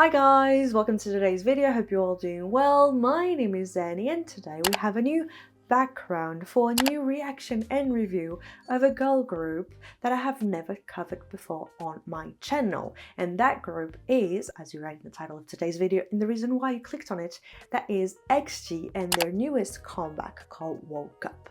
Hi guys, welcome to today's video. I hope you're all doing well. My name is Zanny and today we have a new background for a new reaction and review of a girl group that I have never covered before on my channel. And that group is, as you read in the title of today's video and the reason why you clicked on it, that is XG and their newest comeback called Woke Up.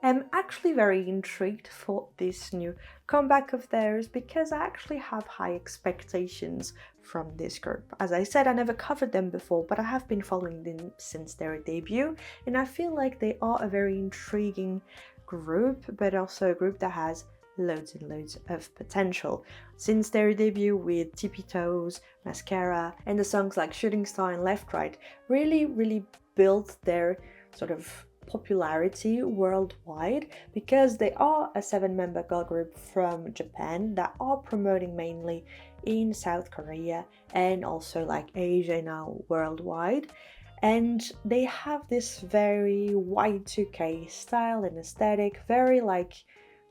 I'm actually very intrigued for this new comeback of theirs because I actually have high expectations from this group. As I said, I never covered them before, but I have been following them since their debut, and I feel like they are a very intriguing group, but also a group that has loads and loads of potential. Since their debut with Tippy Toes, Mascara, and the songs like Shooting Star and Left Right really built their sort of popularity worldwide because they are a 7-member girl group from Japan that are promoting mainly in South Korea and also like Asia now worldwide, and they have this very Y2K style and aesthetic, very like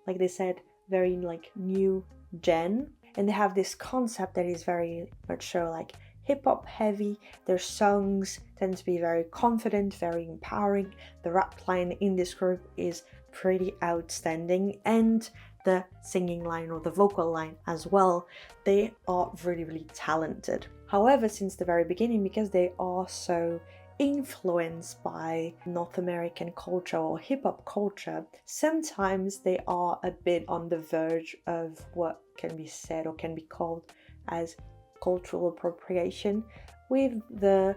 they said, very like new gen, and they have this concept that is very much so like hip-hop heavy. Their songs tend to be very confident, very empowering. The rap line in this group is pretty outstanding, and the singing line or the vocal line as well. They are really talented. However, since the very beginning, because they are so influenced by North American culture or hip-hop culture, sometimes they are a bit on the verge of what can be said or can be called as cultural appropriation, with the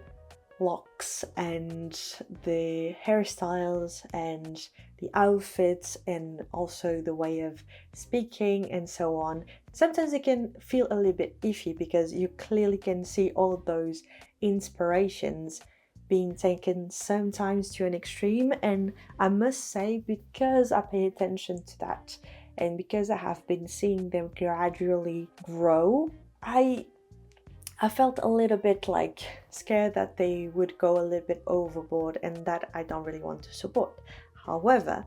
locks and the hairstyles and the outfits and also the way of speaking and so on. Sometimes it can feel a little bit iffy because you clearly can see all those inspirations being taken sometimes to an extreme, and I must say, because I pay attention to that and because I have been seeing them gradually grow, I felt a little bit like scared that they would go a little bit overboard, and that I don't really want to support. However,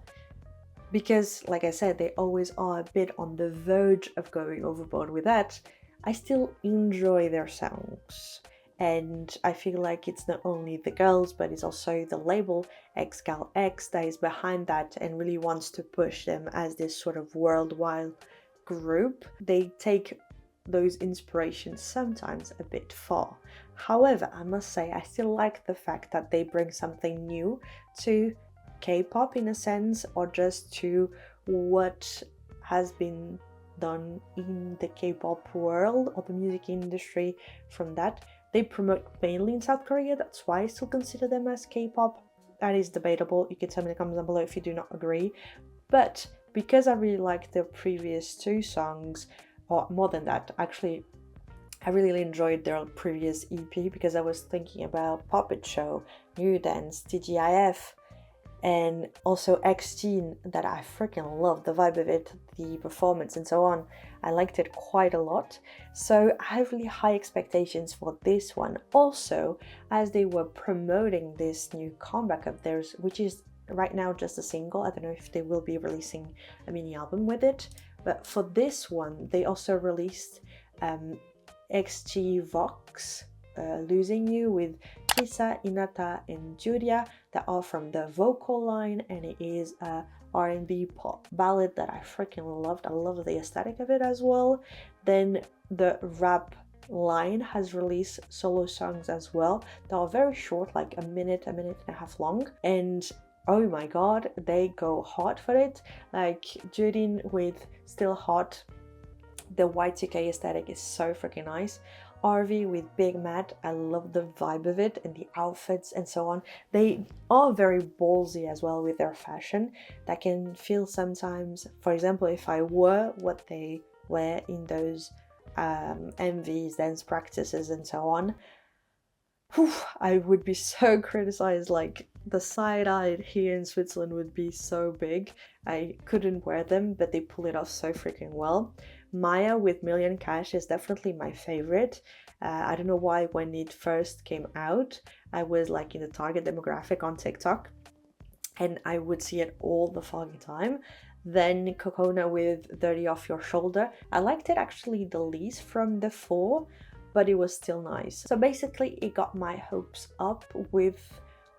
because like I said, they always are a bit on the verge of going overboard with that, I still enjoy their songs. And I feel like it's not only the girls, but it's also the label XGAL X that is behind that and really wants to push them as this sort of worldwide group. They take those inspirations sometimes a bit far. However, I must say I still like the fact that they bring something new to K-pop in a sense, or just to what has been done in the K-pop world or the music industry. From that, they promote mainly in South Korea. That's why I still consider them as K-pop. That is debatable. You can tell me in the comments down below if you do not agree. But because I really like their previous two songs, or more than that, actually, I really enjoyed their previous EP because I was thinking about Puppet Show, New Dance, TGIF, and also XG, that I freaking love the vibe of it, the performance and so on. I liked it quite a lot. So I have really high expectations for this one. Also, as they were promoting this new comeback of theirs, which is right now just a single. I don't know if they will be releasing a mini album with it. But for this one, they also released XG Vox, Losing You, with Kisa, Inata, and Julia, that are from the vocal line, and it is a R&B pop ballad that I freaking loved. I love the aesthetic of it as well. Then the rap line has released solo songs as well that are very short, like a minute and a half long, and oh my god, they go hard for it. Like Judin with Still Hot, the Y2K aesthetic is so freaking nice. RV with Big Mad, I love the vibe of it and the outfits and so on. They are very ballsy as well with their fashion. That can feel sometimes, for example, if I were what they wear in those MVs, dance practices and so on, I would be so criticized. Like the side-eyed here in Switzerland would be so big. I couldn't wear them, but they pull it off so freaking well. Maya with Million Cash is definitely my favorite. I don't know why when it first came out, I was like in the target demographic on TikTok, and I would see it all the fucking time. Then Kokona with Dirty Off Your Shoulder. I liked it actually the least from the four, but it was still nice. So basically it got my hopes up with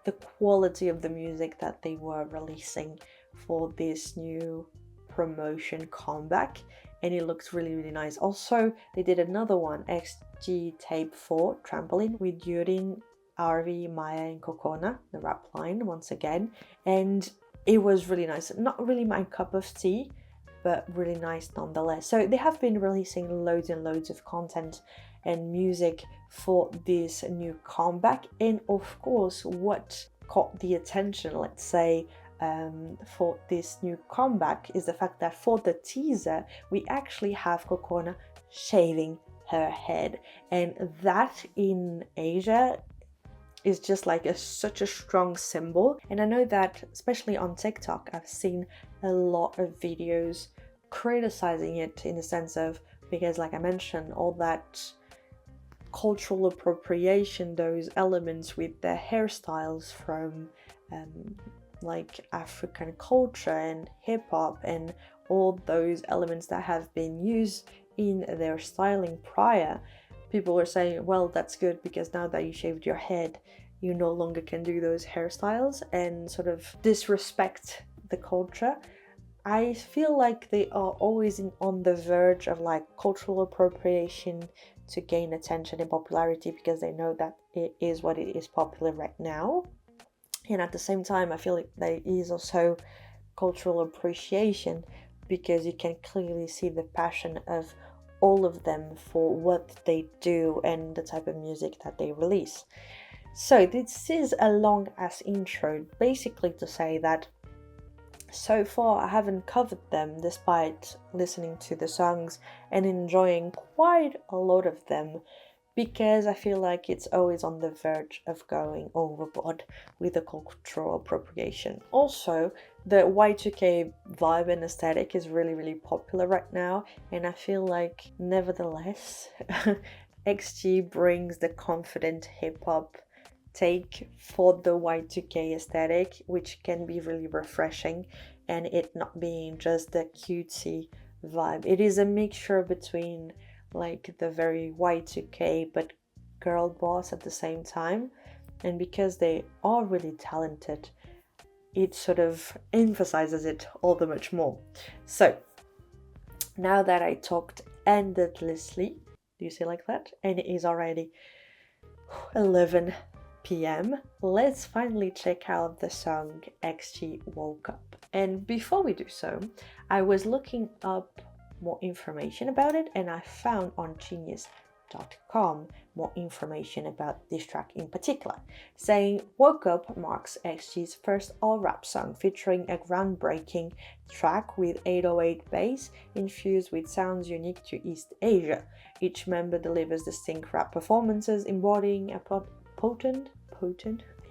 the quality of the music that they were releasing for this new promotion comeback, and it looks really nice. Also, they did another one, XG Tape 4 Trampoline, with Yurin, RV, Maya and Kokona, the rap line once again, and it was really nice. Not really my cup of tea, but really nice nonetheless. So they have been releasing loads and loads of content and music for this new comeback, and of course what caught the attention, let's say, for this new comeback is the fact that for the teaser we actually have Kokona shaving her head, and that in Asia is just like such a strong symbol. And I know that especially on TikTok I've seen a lot of videos criticizing it in the sense of, because like I mentioned, all that cultural appropriation, those elements with the hairstyles from like African culture and hip-hop and all those elements that have been used in their styling prior, people were saying, well, that's good because now that you shaved your head you no longer can do those hairstyles and sort of disrespect the culture. I feel like they are always on the verge of like cultural appropriation to gain attention and popularity because they know that it is what it is popular right now. And at the same time, I feel like there is also cultural appreciation because you can clearly see the passion of all of them for what they do and the type of music that they release. So this is a long ass intro, basically to say that so far I haven't covered them despite listening to the songs and enjoying quite a lot of them, because I feel like it's always on the verge of going overboard with the cultural appropriation. Also, the Y2K vibe and aesthetic is really popular right now, and I feel like nevertheless XG brings the confident hip-hop take for the Y2K aesthetic, which can be really refreshing, and it not being just the cutesy vibe. It is a mixture between like the very Y2K but girl boss at the same time, and because they are really talented, it sort of emphasizes it all the much more. So now that I talked endlessly, do you see like that, and it is already 11 p.m. let's finally check out the song XG Woke Up. And before we do so, I was looking up more information about it, and I found on genius.com more information about this track in particular, saying Woke Up marks XG's first all-rap song featuring a groundbreaking track with 808 bass infused with sounds unique to East Asia. Each member delivers distinct rap performances embodying a potent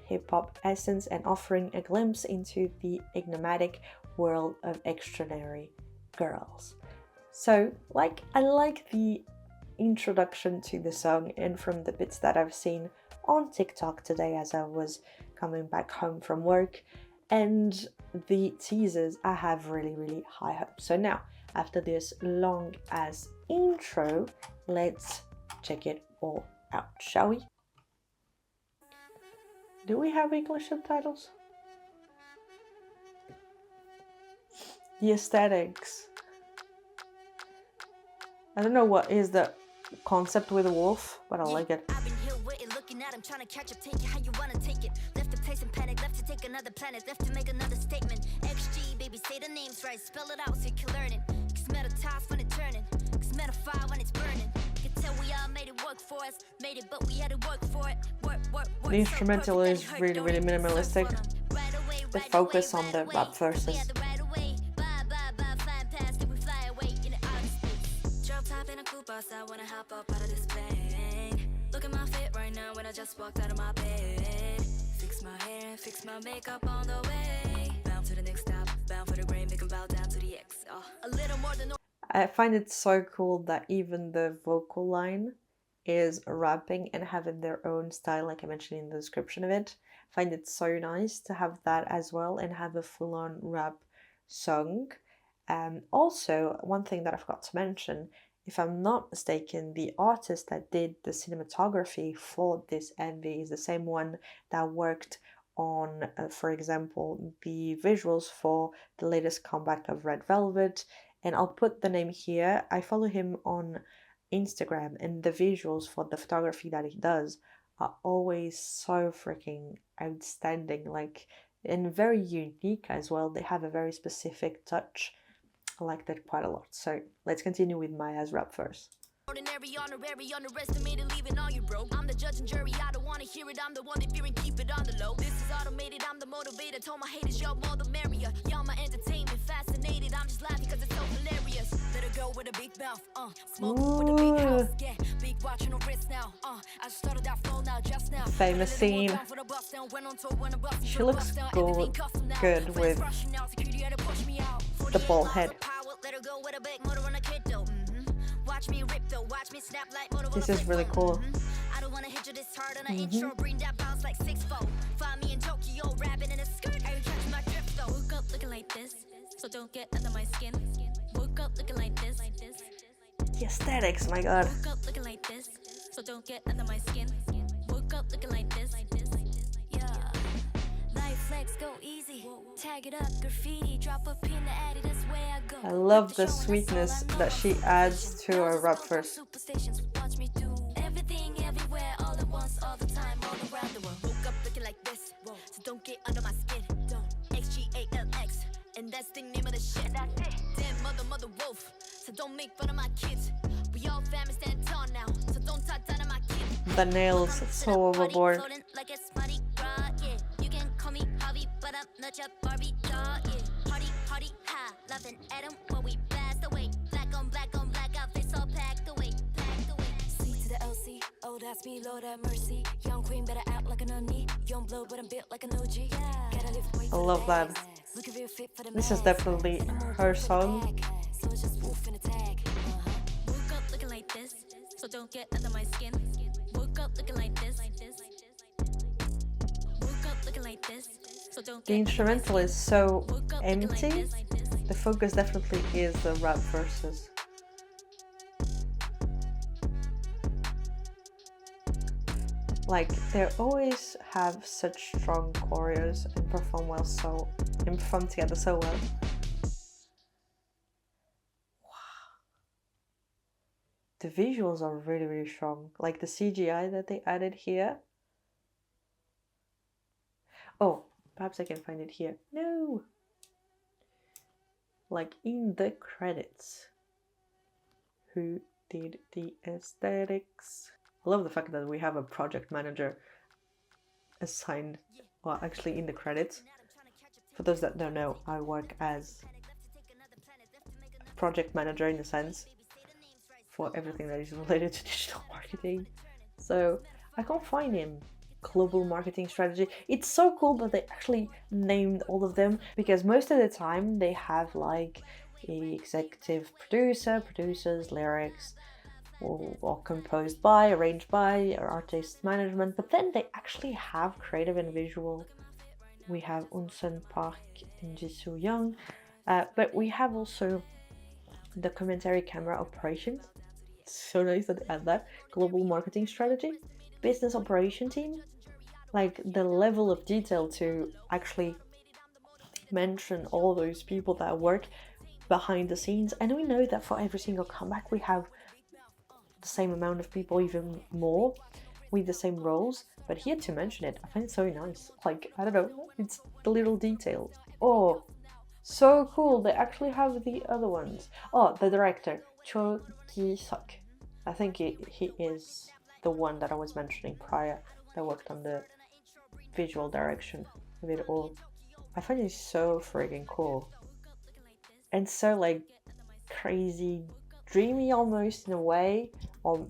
hip-hop essence and offering a glimpse into the enigmatic world of extraordinary girls. So, I like the introduction to the song, and from the bits that I've seen on TikTok today as I was coming back home from work and the teasers, I have really high hopes. So now, after this long as intro, let's check it all out, shall we? Do we have English subtitles? The aesthetics. I don't know what is the concept with a wolf, but I like it. I've been here waiting, looking at him, trying to catch up, take it how you wanna take it. Left the place in panic, left to take another planet, left to make another statement. XG, baby, say the names right, spell it out so you can learn it. Cause metal toss when it's turning, cause metal fire when it's burning. Can tell we all made it work for us, made it, but we had to work for it. Work. The instrumental is really minimalistic. The focus on the rap verses. I wanna hop up out of this plane. Look at my fit right now when I just walked out of my bed. Fix my hair, fix my makeup on the way. Bound to the next stop, bound for the grain, make 'em bow down to the X. A little more than. I find it so cool that even the vocal line is rapping and having their own style, like I mentioned in the description of it. I find it so nice to have that as well and have a full-on rap song. Also, one thing that I forgot to mention if I'm not mistaken, the artist that did the cinematography for this MV is the same one that worked on, for example, the visuals for the latest comeback of Red Velvet. And I'll put the name here. I follow him on Instagram, and the visuals for the photography that he does are always so freaking outstanding, like, and very unique as well. They have a very specific touch. I like that quite a lot. So let's continue with Maya's rap first. Ordinary, honorary, underestimated, leaving all you broke. I'm the judge and jury, I don't wanna hear it. I'm the one that fear and keep it on the low. This is automated, I'm the motivator. Told my haters, y'all more the merrier. Y'all my entertainment, fascinated. I'm just laughing cause it's so hilarious. Let her go with a big mouth, smoke with a big house, yeah. Big watch on her wrist now, I started that flow now, just now. Famous scene. She looks good with the bald head. This is really cool. I don't wanna hit you this hard on an intro, bring that bounce like 6-4. Find me in Tokyo, rapping in a skirt. I catch my drift though. Woke up looking like this, so don't get under my skin. Woke up looking like this. The aesthetics, my god. Woke up looking like this, so don't get under my skin. Woke up looking like this. Yeah. Life flex, go easy. Tag it up, graffiti, drop a pin to add it, that's where I go. I love the sweetness that she adds to her rap verse. Watch me do everything everywhere all at once, all the time, all around the world. Woke up looking like this, so don't get under my skin. XGALX, and that's the name of the shit. Damn mother wolf, so don't make fun of my kids. We all family stand tall now, so don't talk down on my kids. The nails so overboard. Like it's Mardi Gras, yeah. You can call me Harvey, but I'm not your Barbie doll, yeah. Party, ha, laughing at him while we blast away. Black on black, outfits all packed away. C to the LC, oh that's me, Lord have mercy. Young queen better act like an onion. Young blood, but I'm built like an OG. Yeah. Gotta live I love that. This is definitely her song. So it's just wolf in a tag. Woke up looking like this, so don't get under my skin. Woke up looking like this. Woke up looking like this, so don't The get instrumental is so empty. The focus definitely is the rap verses. Like, they always have such strong choreos and perform together so well. Wow. The visuals are really, really strong. Like the CGI that they added here. Oh, perhaps I can find it here. No! Like in the credits. Who did the aesthetics? I love the fact that we have a project manager assigned, well, actually in the credits. For those that don't know, I work as a project manager in a sense for everything that is related to digital marketing. So I can't find him. Global marketing strategy. It's so cool that they actually named all of them, because most of the time they have like a executive producer, producers, lyrics, or composed by, arranged by, or artist management, but then they actually have creative and visual. We have Unsun Park and Jisoo Young, but we have also documentary camera operations. It's so nice that they add that. Global marketing strategy, business operation team, like the level of detail to actually mention all those people that work behind the scenes. And we know that for every single comeback we have the same amount of people, even more, with the same roles, but here to mention it, I find it so nice. Like, I don't know, it's the little details. Oh, so cool. They actually have the other ones. Oh, the director, Cho Ki-suk. I think he is the one that I was mentioning prior, that worked on the visual direction of it all. I find it so friggin' cool. And so, like, crazy, dreamy almost in a way, or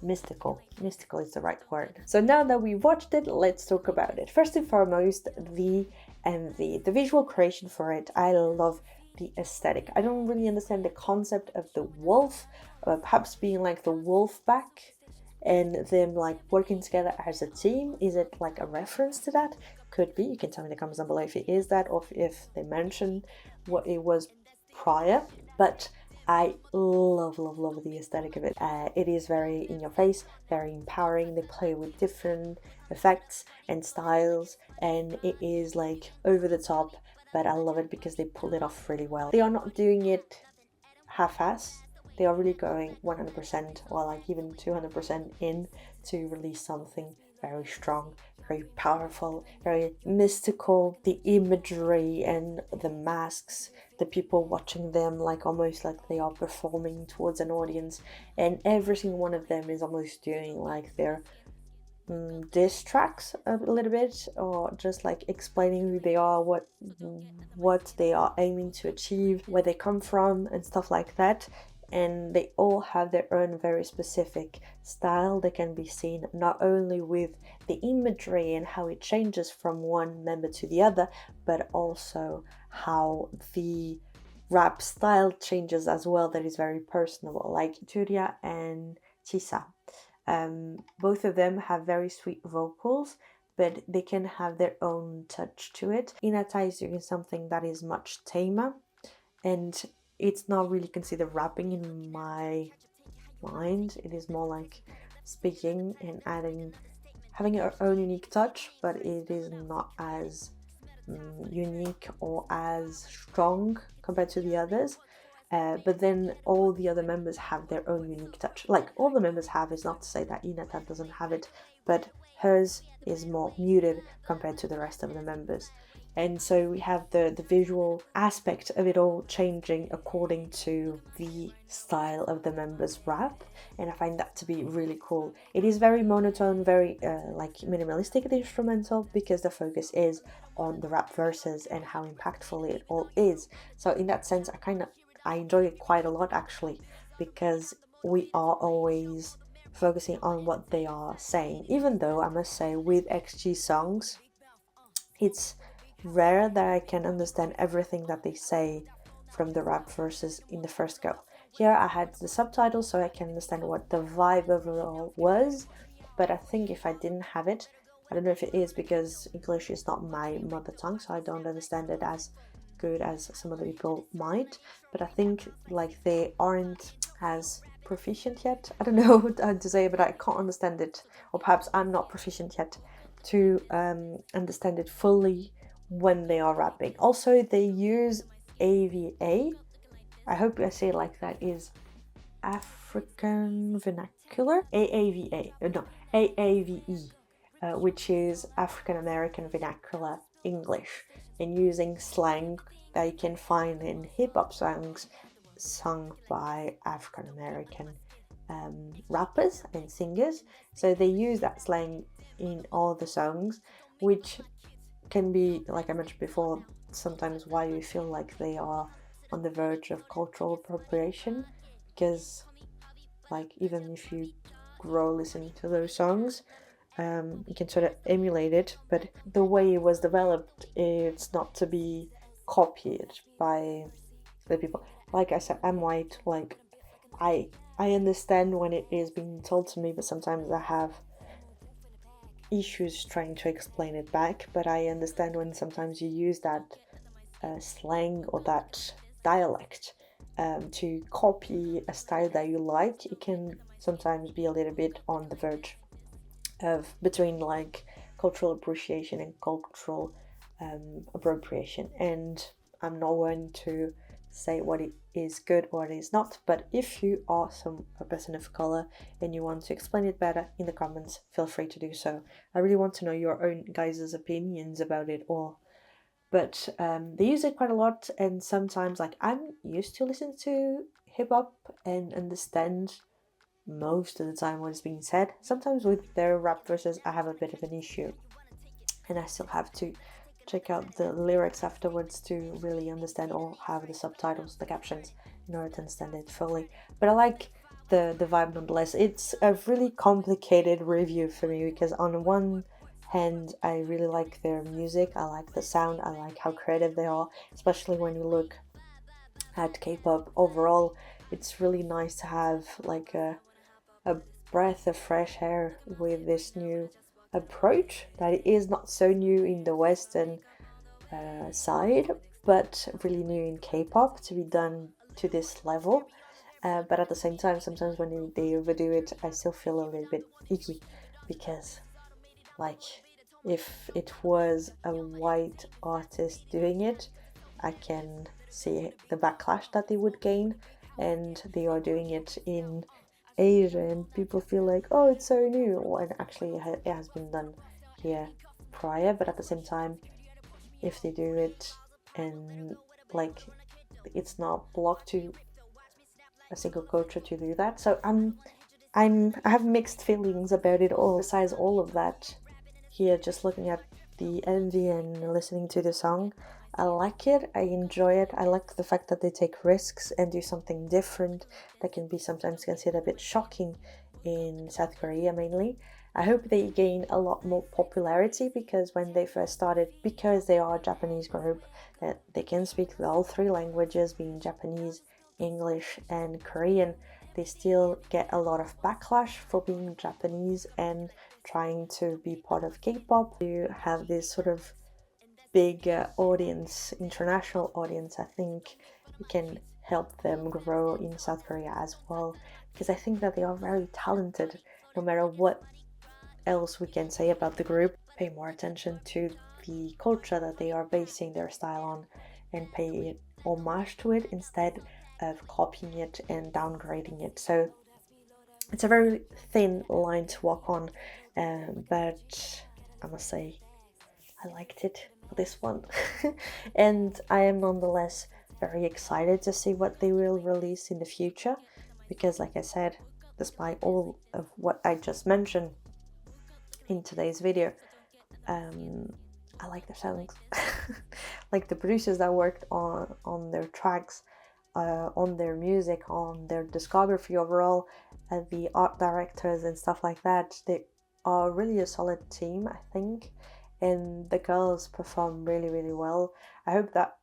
mystical. Mystical is the right word. So now that we watched it, let's talk about it. First and foremost, the visual creation for it. I love the aesthetic. I don't really understand the concept of the wolf, perhaps being like the wolf pack, and them like working together as a team. Is it like a reference to that? Could be. You can tell me in the comments down below if it is that, or if they mention what it was prior. But I love the aesthetic of it. It is very in your face, very empowering. They play with different effects and styles, and it is like over the top, but I love it because they pull it off really well. They are not doing it half-ass. They are really going 100% or like even 200% in to release something very strong, very powerful, very mystical. The imagery and the masks, the people watching them like almost like they are performing towards an audience, and every single one of them is almost doing like their diss tracks a little bit, or just like explaining who they are, what they are aiming to achieve, where they come from and stuff like that. And they all have their own very specific style that can be seen not only with the imagery and how it changes from one member to the other, but also how the rap style changes as well. That is very personable, like Julia and Chisa. Both of them have very sweet vocals, but they can have their own touch to it. Hinata is doing something that is much tamer, and it's not really considered rapping in my mind. It is more like speaking and having her own unique touch, but it is not as unique or as strong compared to the others. But then all the other members have their own unique touch. Like all the members have, is not to say that Hinata doesn't have it, but hers is more muted compared to the rest of the members. And so we have the visual aspect of it all changing according to the style of the members' rap, and I find that to be really cool. It is very monotone, very like minimalistic, the instrumental, because the focus is on the rap verses and how impactful it all is. So in that sense, I enjoy it quite a lot actually, because we are always focusing on what they are saying. Even though I must say with XG songs, it's rare that I can understand everything that they say from the rap verses in the first go. Here I had the subtitles so I can understand what the vibe overall was, but I think if I didn't have it, I don't know if it is because English is not my mother tongue, so I don't understand it as good as some other people might, but I think like they aren't as proficient yet. I don't know how to say it, but I can't understand it, or perhaps I'm not proficient yet to understand it fully when they are rapping. Also, they use AVA. I hope I say it like that, is African vernacular. AAVA, no, AAVE, which is African American vernacular English, and using slang that you can find in hip hop songs sung by African American rappers and singers. So they use that slang in all the songs, which can be, like I mentioned before, sometimes why you feel like they are on the verge of cultural appropriation, because like even if you grow listening to those songs, you can sort of emulate it, but the way it was developed, it's not to be copied by the people. Like I said, I'm white, like I understand when it is being told to me, but sometimes I have issues trying to explain it back. But I understand when sometimes you use that slang or that dialect to copy a style that you like. It can sometimes be a little bit on the verge of between like cultural appreciation and cultural appropriation, and I'm not one to say what it is good or it is not, but if you are a person of color and you want to explain it better in the comments, feel free to do so. I really want to know your own guys' opinions about it all. But they use it quite a lot, and sometimes like I'm used to listen to hip-hop and understand most of the time what is being said. Sometimes with their rap verses I have a bit of an issue, and I still have to check out the lyrics afterwards to really understand, or have the subtitles, the captions, in order to understand it fully. But I like the vibe nonetheless. It's a really complicated review for me, because on one hand I really like their music, I like the sound, I like how creative they are, especially when you look at K-pop overall. It's really nice to have like a breath of fresh air with this new approach that is not so new in the Western side, but really new in K-pop to be done to this level. but at the same time, sometimes when they overdo it, I still feel a little bit icky, because like if it was a white artist doing it, I can see the backlash that they would gain, and they are doing it in Asia and people feel like, oh, it's so new, and actually it has been done here prior. But at the same time, if they do it and like it's not blocked to a single culture to do that, so I have mixed feelings about it all. Besides all of that, here just looking at the MV and listening to the song, I like it, I enjoy it. I like the fact that they take risks and do something different that can be sometimes considered a bit shocking in South Korea mainly. I hope they gain a lot more popularity, because when they first started, because they are a Japanese group, that they can speak all three languages, being Japanese, English and Korean, they still get a lot of backlash for being Japanese and trying to be part of K-pop. You have this sort of big audience, international audience. I think it can help them grow in South Korea as well, because I think that they are very talented. No matter what else we can say about the group, pay more attention to the culture that they are basing their style on and pay homage to it instead of copying it and downgrading it. So it's a very thin line to walk on, but I must say I liked it for this one. And I am nonetheless very excited to see what they will release in the future, because like I said, despite all of what I just mentioned in today's video, I like their songs. Like the producers that worked on their tracks, on their music, on their discography overall, the art directors and stuff like that, they are really a solid team, I think, and the girls perform really, really well. I hope that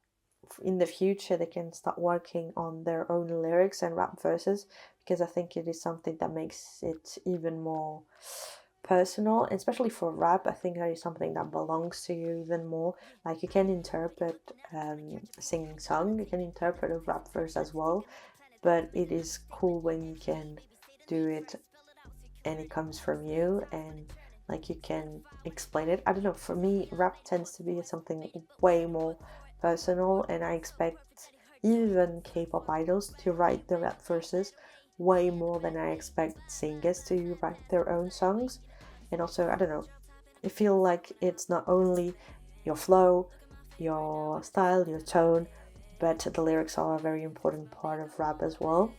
in the future they can start working on their own lyrics and rap verses, because I think it is something that makes it even more personal, especially for rap. I think that is something that belongs to you even more. Like you can interpret a singing song, you can interpret a rap verse as well, but it is cool when you can do it and it comes from you and like you can explain it. I don't know, for me rap tends to be something way more personal, and I expect even K-pop idols to write the rap verses way more than I expect singers to write their own songs. And also, I don't know, I feel like it's not only your flow, your style, your tone, but the lyrics are a very important part of rap as well.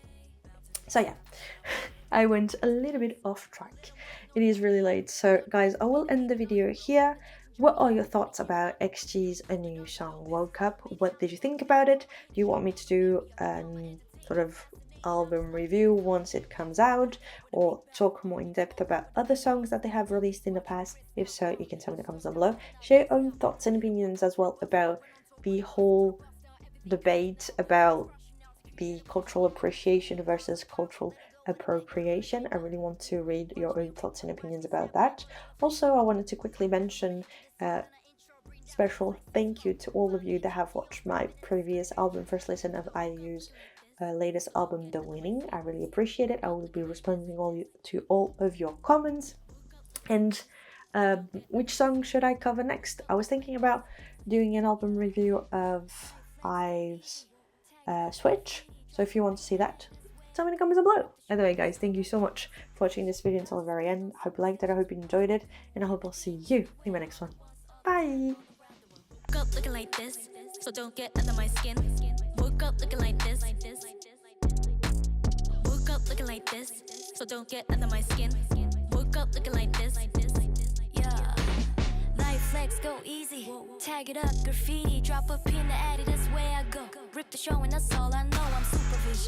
So yeah, I went a little bit off track. It is really late, so guys, I will end the video here. What are your thoughts about XG's a new song, World Cup? What did you think about it? Do you want me to do sort of album review once it comes out, or talk more in depth about other songs that they have released in the past? If so, you can tell me in the comments down below. Share your own thoughts and opinions as well about the whole debate about the cultural appreciation versus cultural appropriation. I really want to read your own thoughts and opinions about that. Also, I wanted to quickly mention special thank you to all of you that have watched my previous album first listen of IU's latest album, The Winning. I really appreciate it. I will be responding to all of your comments. And which song should I cover next? I was thinking about doing an album review of IVE's Switch. So if you want to see that, tell me in the comments below. Anyway guys, thank you so much for watching this video until the very end. I hope you liked it, I hope you enjoyed it, and I hope I'll see you in my next one. Bye! Woke up looking like this, so don't get under my skin. Woke up looking like this. Woke up looking like this, so don't get under my skin. Woke up looking like this. Yeah. Life flex, go easy. Tag it up, graffiti. Drop a pin to add it, that's where I go. Rip the show and that's all I know. I'm supervision.